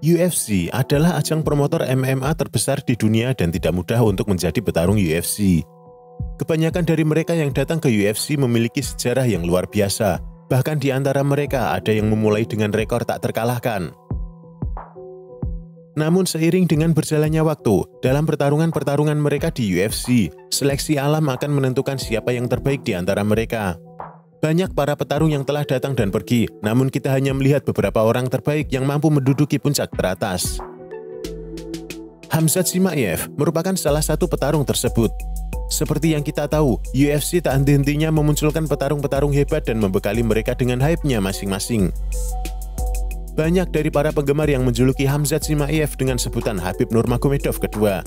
UFC adalah ajang promotor MMA terbesar di dunia dan tidak mudah untuk menjadi petarung UFC. Kebanyakan dari mereka yang datang ke UFC memiliki sejarah yang luar biasa. Bahkan di antara mereka ada yang memulai dengan rekor tak terkalahkan. Namun seiring dengan berjalannya waktu, dalam pertarungan-pertarungan mereka di UFC, seleksi alam akan menentukan siapa yang terbaik di antara mereka. Banyak para petarung yang telah datang dan pergi, namun kita hanya melihat beberapa orang terbaik yang mampu menduduki puncak teratas. Khamzat Chimaev merupakan salah satu petarung tersebut. Seperti yang kita tahu, UFC tak henti-hentinya memunculkan petarung-petarung hebat dan membekali mereka dengan hype-nya masing-masing. Banyak dari para penggemar yang menjuluki Khamzat Chimaev dengan sebutan Khabib Nurmagomedov kedua.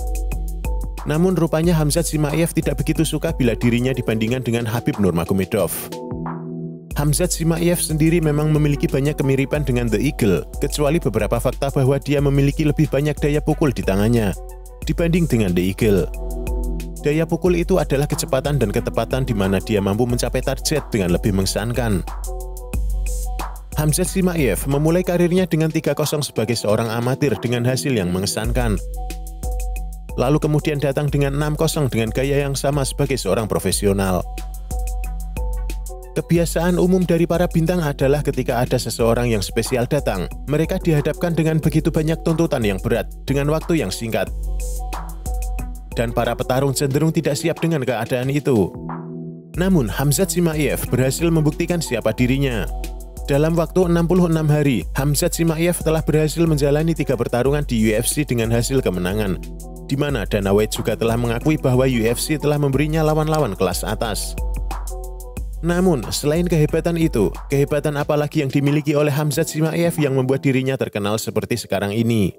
Namun rupanya Khamzat Chimaev tidak begitu suka bila dirinya dibandingkan dengan Khabib Nurmagomedov. Khamzat Chimaev sendiri memang memiliki banyak kemiripan dengan The Eagle, kecuali beberapa fakta bahwa dia memiliki lebih banyak daya pukul di tangannya dibanding dengan The Eagle. Daya pukul itu adalah kecepatan dan ketepatan di mana dia mampu mencapai target dengan lebih mengesankan. Khamzat Chimaev memulai karirnya dengan 3-0 sebagai seorang amatir dengan hasil yang mengesankan. Lalu kemudian datang dengan 6-0 dengan gaya yang sama sebagai seorang profesional. Kebiasaan umum dari para bintang adalah ketika ada seseorang yang spesial datang, mereka dihadapkan dengan begitu banyak tuntutan yang berat dengan waktu yang singkat. Dan para petarung cenderung tidak siap dengan keadaan itu. Namun Khamzat Chimaev berhasil membuktikan siapa dirinya. Dalam waktu 66 hari, Khamzat Chimaev telah berhasil menjalani 3 pertarungan di UFC dengan hasil kemenangan, di mana Dana White juga telah mengakui bahwa UFC telah memberinya lawan-lawan kelas atas. Namun, selain kehebatan itu, kehebatan apa lagi yang dimiliki oleh Khamzat Chimaev yang membuat dirinya terkenal seperti sekarang ini?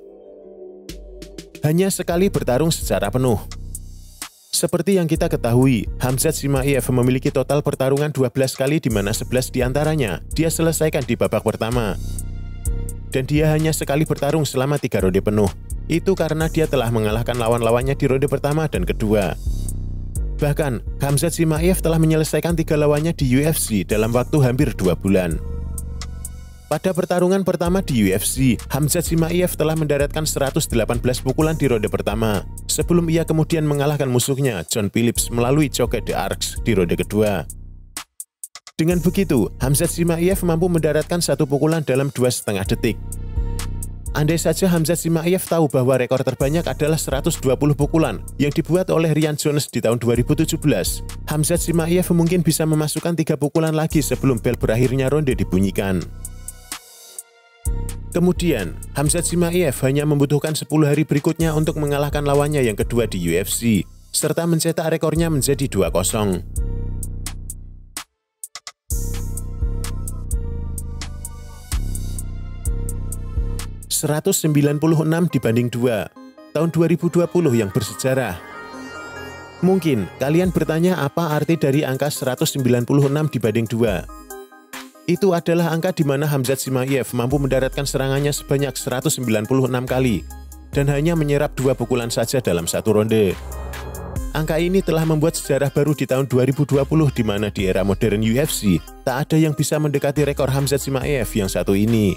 Hanya sekali bertarung secara penuh. Seperti yang kita ketahui, Khamzat Chimaev memiliki total pertarungan 12 kali di mana 11 diantaranya dia selesaikan di babak pertama. Dan dia hanya sekali bertarung selama 3 ronde penuh. Itu karena dia telah mengalahkan lawan-lawannya di ronde pertama dan kedua. Bahkan, Khamzat Chimaev telah menyelesaikan 3 lawannya di UFC dalam waktu hampir 2 bulan. Pada pertarungan pertama di UFC, Khamzat Chimaev telah mendaratkan 118 pukulan di ronde pertama, sebelum ia kemudian mengalahkan musuhnya, John Phillips, melalui choke the arcs di ronde kedua. Dengan begitu, Khamzat Chimaev mampu mendaratkan 1 pukulan dalam 2,5 detik. Andai saja Khamzat Chimaev tahu bahwa rekor terbanyak adalah 120 pukulan yang dibuat oleh Ryan Jones di tahun 2017, Khamzat Chimaev mungkin bisa memasukkan 3 pukulan lagi sebelum bel berakhirnya ronde dibunyikan. Kemudian, Khamzat Chimaev hanya membutuhkan 10 hari berikutnya untuk mengalahkan lawannya yang kedua di UFC, serta mencetak rekornya menjadi 2-0. ...196 dibanding 2, tahun 2020 yang bersejarah. Mungkin kalian bertanya apa arti dari angka 196 dibanding 2. Itu adalah angka di mana Khamzat Chimaev mampu mendaratkan serangannya sebanyak 196 kali dan hanya menyerap 2 pukulan saja dalam 1 ronde. Angka ini telah membuat sejarah baru di tahun 2020 di mana di era modern UFC tak ada yang bisa mendekati rekor Khamzat Chimaev yang satu ini.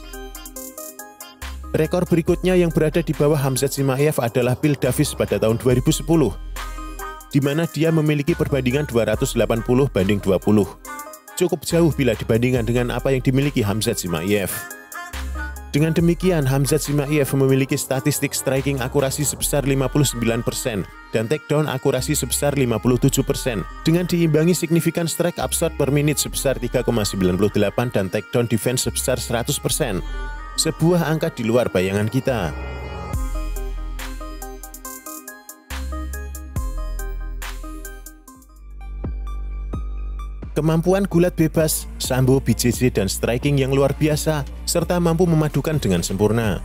Rekor berikutnya yang berada di bawah Khamzat Chimaev adalah Phil Davis pada tahun 2010, di mana dia memiliki perbandingan 280-20. Cukup jauh bila dibandingkan dengan apa yang dimiliki Khamzat Chimaev. Dengan demikian, Khamzat Chimaev memiliki statistik striking akurasi sebesar 59% dan takedown akurasi sebesar 57%, dengan diimbangi signifikan strike absorb per menit sebesar 3,98 dan takedown defense sebesar 100%. Sebuah angka di luar bayangan kita. Kemampuan gulat bebas, sambo, BJJ, dan striking yang luar biasa, serta mampu memadukan dengan sempurna.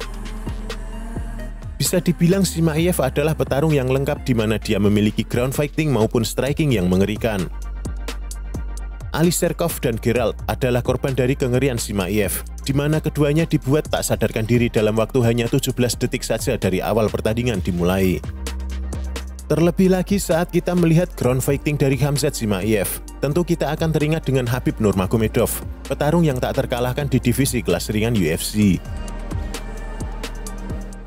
Bisa dibilang Chimaev adalah petarung yang lengkap di mana dia memiliki ground fighting maupun striking yang mengerikan. Alisherkov dan Geralt adalah korban dari kengerian Chimaev, di mana keduanya dibuat tak sadarkan diri dalam waktu hanya 17 detik saja dari awal pertandingan dimulai. Terlebih lagi saat kita melihat ground fighting dari Khamzat Chimaev, tentu kita akan teringat dengan Khabib Nurmagomedov, petarung yang tak terkalahkan di divisi kelas ringan UFC.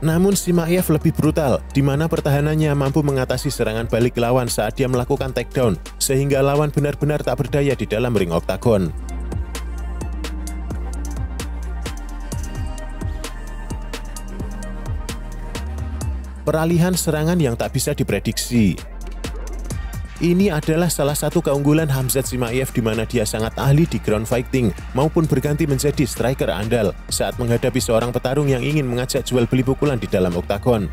Namun Chimaev lebih brutal, di mana pertahanannya mampu mengatasi serangan balik lawan saat dia melakukan takedown, sehingga lawan benar-benar tak berdaya di dalam ring oktagon. Peralihan serangan yang tak bisa diprediksi. Ini adalah salah satu keunggulan Khamzat Chimaev di mana dia sangat ahli di ground fighting maupun berganti menjadi striker andal saat menghadapi seorang petarung yang ingin mengajak jual beli pukulan di dalam oktagon.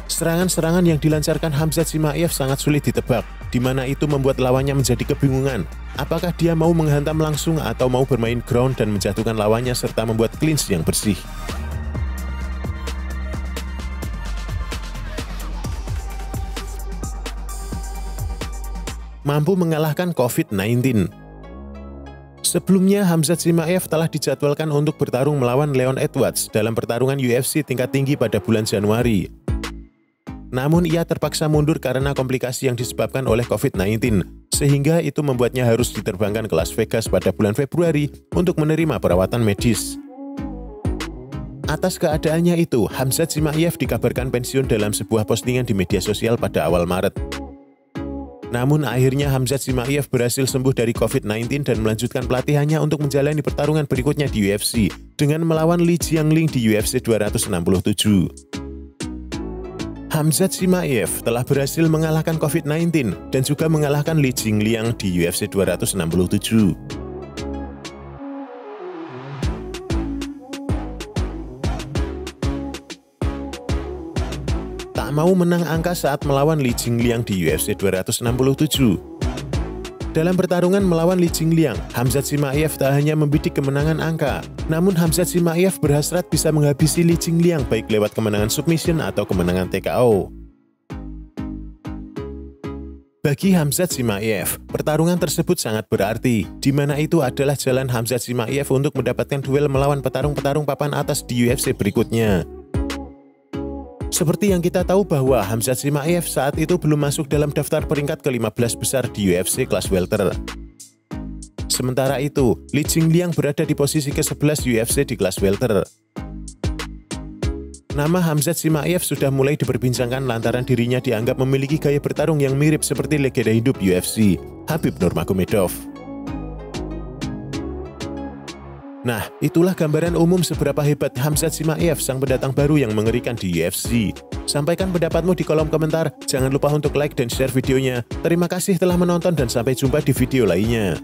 Serangan-serangan yang dilancarkan Khamzat Chimaev sangat sulit ditebak, di mana itu membuat lawannya menjadi kebingungan. Apakah dia mau menghantam langsung atau mau bermain ground dan menjatuhkan lawannya serta membuat clinch yang bersih. Mampu mengalahkan COVID-19. Sebelumnya, Khamzat Chimaev telah dijadwalkan untuk bertarung melawan Leon Edwards dalam pertarungan UFC tingkat tinggi pada bulan Januari. Namun ia terpaksa mundur karena komplikasi yang disebabkan oleh COVID-19, sehingga itu membuatnya harus diterbangkan ke Las Vegas pada bulan Februari untuk menerima perawatan medis. Atas keadaannya itu, Khamzat Chimaev dikabarkan pensiun dalam sebuah postingan di media sosial pada awal Maret. Namun akhirnya Khamzat Chimaev berhasil sembuh dari COVID-19 dan melanjutkan pelatihannya untuk menjalani pertarungan berikutnya di UFC dengan melawan Li Jiangling di UFC 267. Khamzat Chimaev telah berhasil mengalahkan COVID-19 dan juga mengalahkan Li Jingliang di UFC 267. Mau menang angka saat melawan Li Jingliang di UFC 267. Dalam pertarungan melawan Li Jingliang, Khamzat Chimaev tak hanya membidik kemenangan angka, namun Khamzat Chimaev berhasrat bisa menghabisi Li Jingliang baik lewat kemenangan submission atau kemenangan TKO. Bagi Khamzat Chimaev, pertarungan tersebut sangat berarti, di mana itu adalah jalan Khamzat Chimaev untuk mendapatkan duel melawan petarung-petarung papan atas di UFC berikutnya. Seperti yang kita tahu bahwa Khamzat Chimaev saat itu belum masuk dalam daftar peringkat ke-15 besar di UFC kelas welter. Sementara itu, Li Jingliang berada di posisi ke-11 UFC di kelas welter. Nama Khamzat Chimaev sudah mulai diperbincangkan lantaran dirinya dianggap memiliki gaya bertarung yang mirip seperti legenda hidup UFC, Khabib Nurmagomedov. Nah, itulah gambaran umum seberapa hebat Khamzat Chimaev, sang pendatang baru yang mengerikan di UFC. Sampaikan pendapatmu di kolom komentar, jangan lupa untuk like dan share videonya. Terima kasih telah menonton dan sampai jumpa di video lainnya.